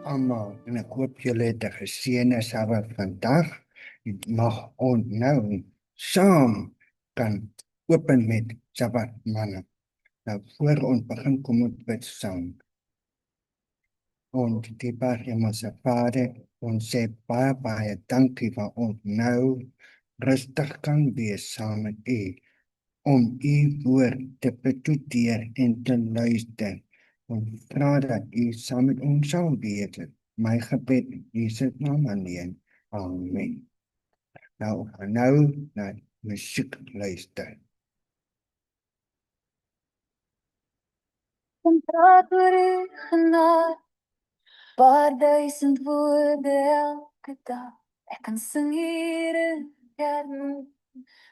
almal en ek hoop julle het 'n geseënde Sabbat vandag. Dit mag ons nou saam kan open met Sabbat manne. Nou voor ons begin kom ons bid saam. Ons dierbare Hemelse Vader, ons sê baie dankie vir ons nou rustig kan wees saam met U om U woord te bestudeer en te luister. Ons vra dat U saam met ons sal wees. My gebed in Jesus naam alleen. Amen. Nou na musiek luister. Kom praat oor U genade, paar duisend woorde elke dag. Ek kan sing hier in kerk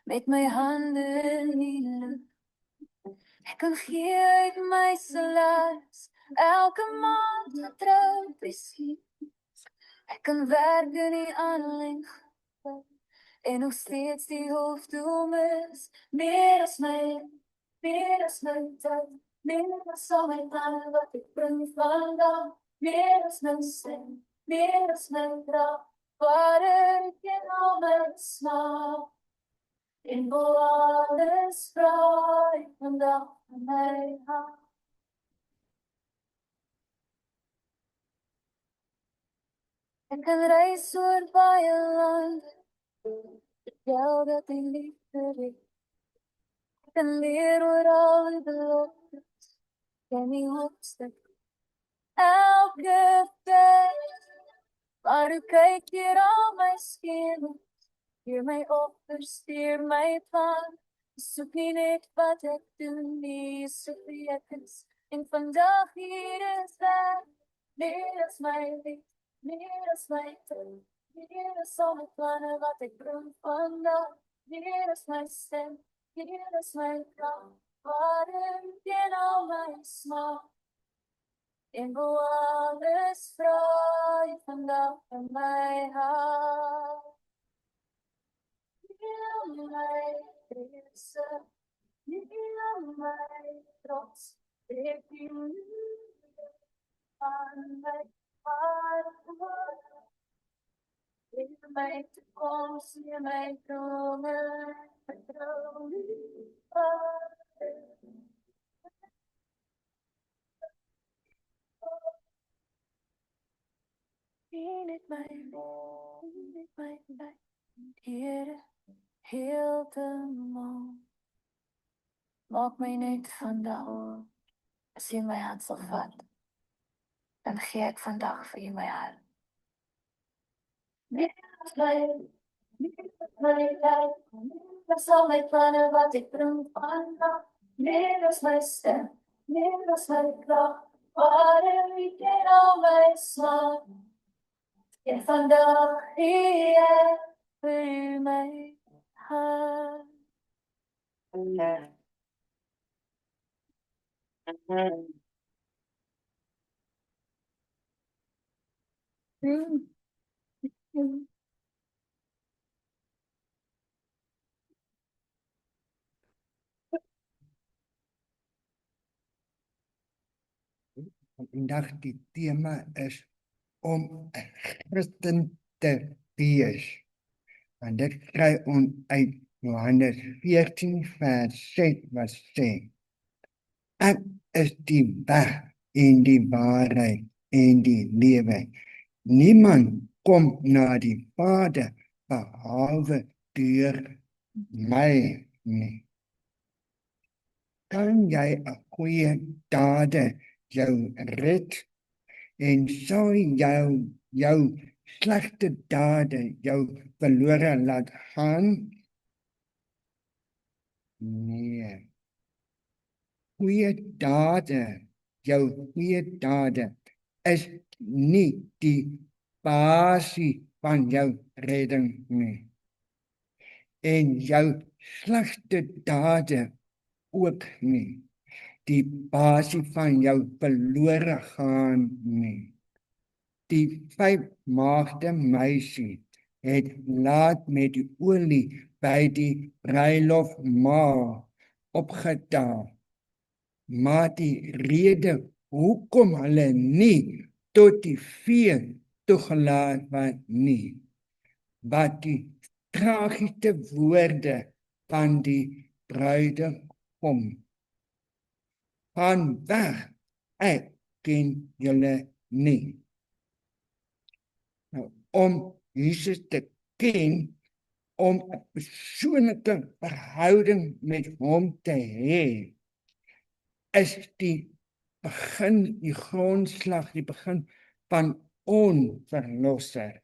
met my hande in die lug. Ek kan gee uit my salaris, elke maand getrou presies. Ek kan werk in die aanlyn en nog steeds die hoofdoel is meer as my tyd, meer as al my planne wat ek bring vandag, meer as my stem, meer as my drag, Vader, ek ken al my smaak, en wil alles vry vandag van my hart. Ek kan reis oor baie lande, vertel dat die liefde is. Ek kan leer oor al die beloftes, ken die hoofstuk elke dag. Maar hoe kyk hier al my skemas, hier my offers, stuur my plan. Soek nie net wat ek doen nie, soek wie ek is. En vandag hier is daar, meer as my lief, meer as my tyd, meer as al my planne wat ek bring vandag, meer as my stem, meer as my kracht, Vader, ken al my smaak, en wil alles vry vandag van my hart. Heel my vrese, heel my trots, ek die liefde van my hart hoor. Leer my toekoms, leer my drome, vertrou nie, Vader. Sien het my bid, Here, heeltemal. Maak my net vandag, as U my hand sal vat, dan gee ek vandag vir U my hart. Meer as my tyd, meer as al my planne wat ek bring vandag, meer as my stem, meer as my kracht, Vader, U ken al my smaak, en vandag gee ek vir my hart. Vandag die tema is om 'n Christen te wees. En dit kry ons uit Johannes 14 vers 6 wat sê: Ek is die weg en die waarheid en die lewe. Niemand kom na die Vader behalwe deur my nie. Kan jy 'n goeie dade jou red en sou jou slegte dade jou verlore laat gaan? Nee. Jou goeie dade is nie die basis van jou redding nie. En jou slegte dade ook nie. Die basis van jou verlore gaan nie. Die 5 maagde meisie het laat met die olie by die bruilofmaal opgedaag. Maar die rede hoekom hulle nie tot die vee toegelaat word nie, wat die tragiese woorde van die bruidegom. Gaan weg, ek ken julle nie. Nou, om Jesus te ken, om 'n persoonlike verhouding met hom te hê, is die begin, die grondslag, die begin van onverlosser.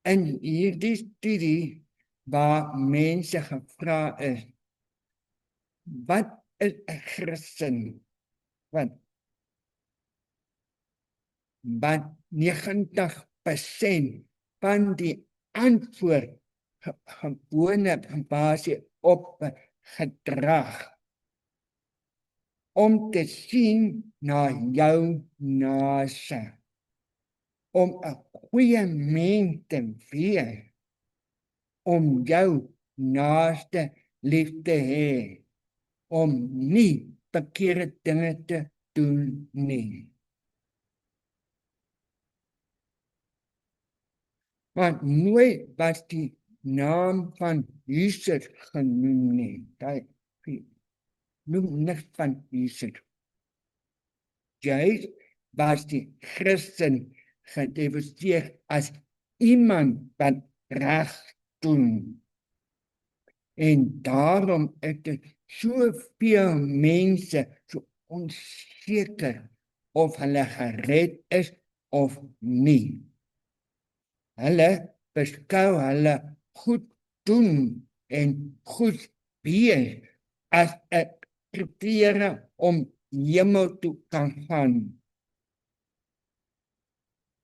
In hierdie studie waar mense gevra is, wat is 'n Christen? Wat 90% van die antwoord gewone gebaseer op gedrag. Om te sien na jou naaste. Om 'n goeie mens te wees. Om jou naaste lief te hê. Om nie verkeerde dinge te doen nie. Maar nooit was die naam van Jesus genoem nie. Hy noem niks van Jesus. Juist was die Christen gedefinieer as iemand wat reg doen. En daarom is dit soveel mense so onseker of hulle gered is of nie. Hulle beskou hulle goed doen en goed wees as 'n kriteria om hemel toe kan gaan.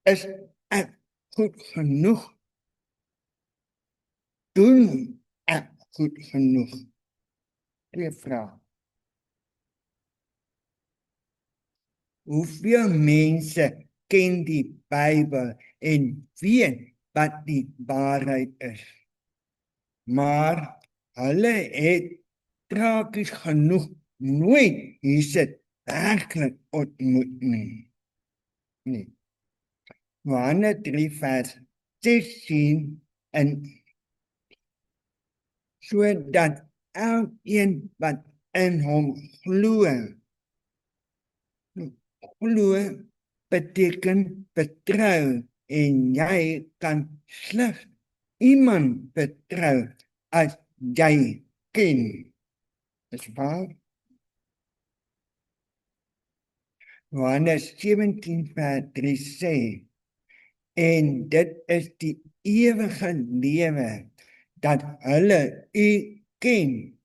Is ek goed genoeg? Doen ek goed genoeg? Twee vrae. Hoeveel mense ken die Bybel en weet wat die waarheid is? Maar hulle het tragies genoeg nooit Jesus werklik ontmoet nie. Johannes 3 vers 16 en sodat elkeen wat in hom glo. Glo beteken vertrou en jy kan slegs iemand vertrou as jy ken. Is waar? Johannes 17 vers 3 sê, en dit is die ewige lewe, dat hulle u ken,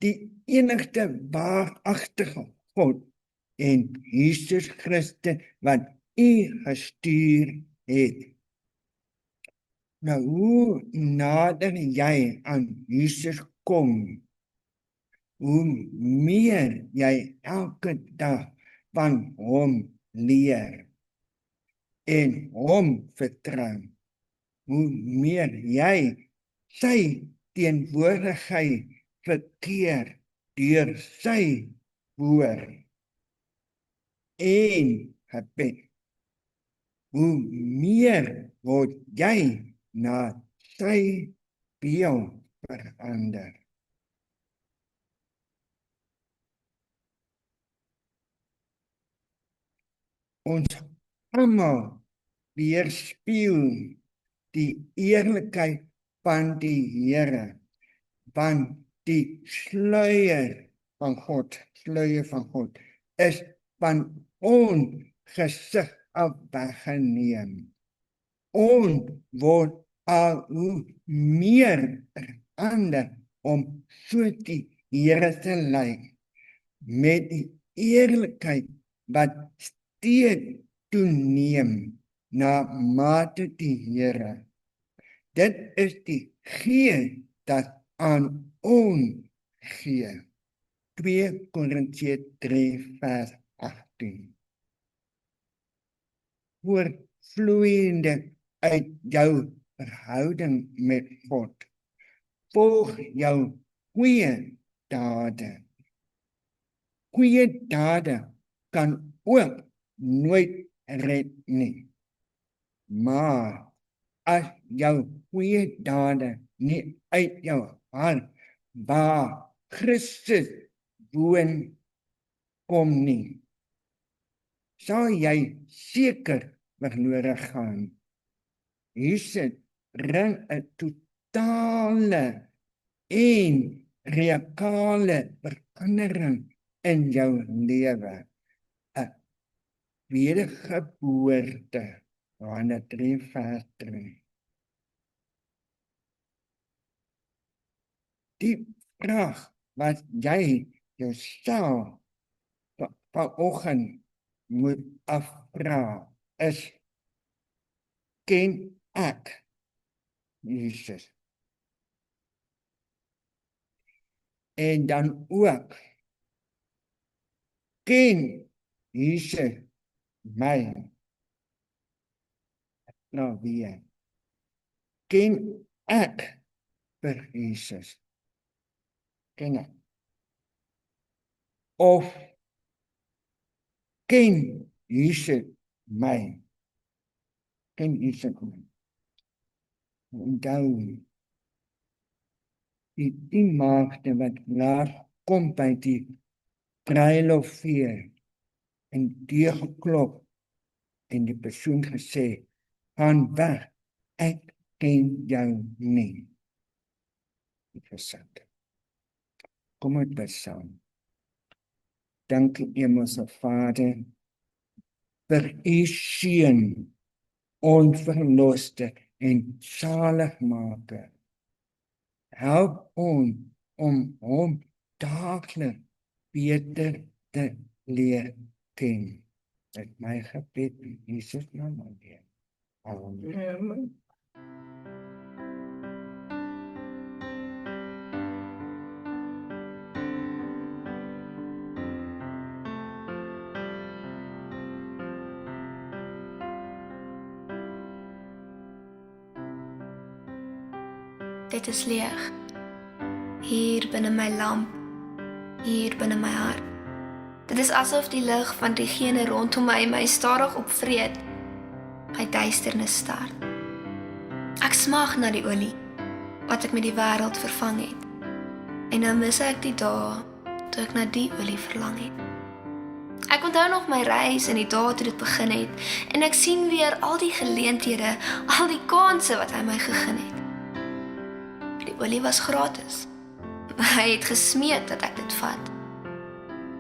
die enigste waaragtige God, en Jesus Christus wat u gestuur het. Nou, hoe nader jy aan Jesus kom, hoe meer jy elke dag van hom leer en hom vertrou, hoe meer jy sy teenwoordigheid verkeer deur sy woord en gebed, hoe meer word jy na sy beeld verander. Ons almal weerspieël die eerlikheid van die Here, want die sluier van God is van ons gesig af weggeneem. Ons word al hoe meer verander om so die Here te lyk, met die eerlikheid wat steeds toeneem na mate die Here. Dit is die Gees dat aan ons gee. 2 Korintiërs 3 vers 18. Voortvloeiende uit jou verhouding met God. Volg jou goeie dade. Goeie dade kan ook nooit red nie. Maar as jou goeie dade nie uit jou hart waar Christus woon kom nie, sal jy seker verlore gaan. Jesus bring 'n totale en radikale verandering in jou lewe. 'n wedergeboorte, Johannes 3 vers 3. Die vraag wat jy jouself vanoggend moet afvra is, ken ek Jesus? En dan ook, ken Jesus my? Nou weer, ken ek vir Jesus? Ken ek? Of ken Jesus my? Ken Jesus my? Onthou, die maagde wat laat kom by die bruilofeer en deur geklop en die persoon gesê, gaan weg, ek ken jou nie. Interessant. Kom uit by saam. Dank u, Hemelse Vader, vir u seun, onverloste en zaligmaker. Help ons om hom dagelijks beter te leer ken. Met my gebed in Jesus naam alleen. Amen. Dit is leeg. Hier binne my lamp, hier binne my hart. Dit is asof die lig van diegene rondom my stadig opvreed, my duisternis staar. Ek smag na die olie, wat ek met die wêreld vervang het. En nou mis ek die dae, toe ek na die olie verlang het. Ek onthou nog my reis en die dae toe dit begin het, en ek sien weer al die geleenthede, al die kanse wat hy my gegee het. Die olie was gratis. Hy het gesmeek dat ek dit vat.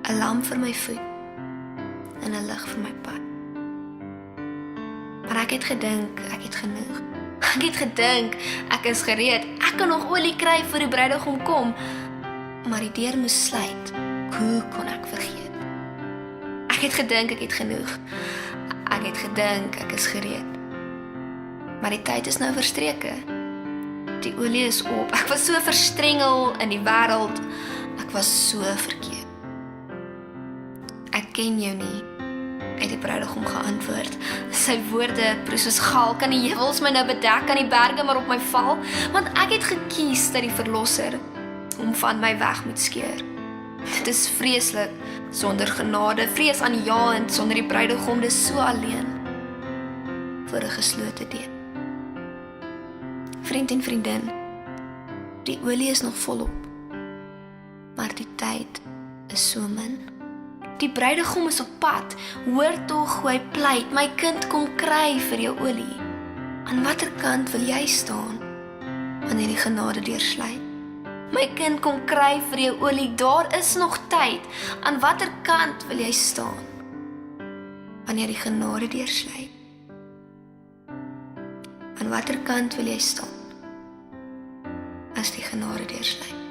'n lamp vir my voet en 'n lig vir my pad. Maar ek het gedink, ek het genoeg. Ek het gedink, ek is gereed. Ek kan nog olie kry voor die bruidegom kom. Maar die deur moes sluit. Hoe kon ek vergeet? Ek het gedink, ek het genoeg. Ek het gedink, ek is gereed. Maar die tyd is nou verstreke. Die olie is op. Ek was so verstrengel in die wêreld. Ek was so verkeerd. Ek ken jou nie, het die bruidegom geantwoord. Sy woorde proe soos gal. Kan die heuwels my nou bedek, kan die berge maar op my val? Want ek het gekies dat die verlosser hom van my weg moet skeer. Dit is vreeslik, sonder genade, vrees aanjaend, sonder die bruidegom, dis so alleen, voor 'n geslote deur. Vriend en vriendin, die olie is nog volop, maar die tyd is so min. Die bruidegom is op pad, hoor tog hoe hy pleit, my kind kom kry vir jou olie. Aan watter kant wil jy staan, wanneer die genade deursluit? My kind kom kry vir jou olie, daar is nog tyd. Aan watter kant wil jy staan, wanneer die genade deursluit? Aan watter kant wil jy staan, as die genade deursluit?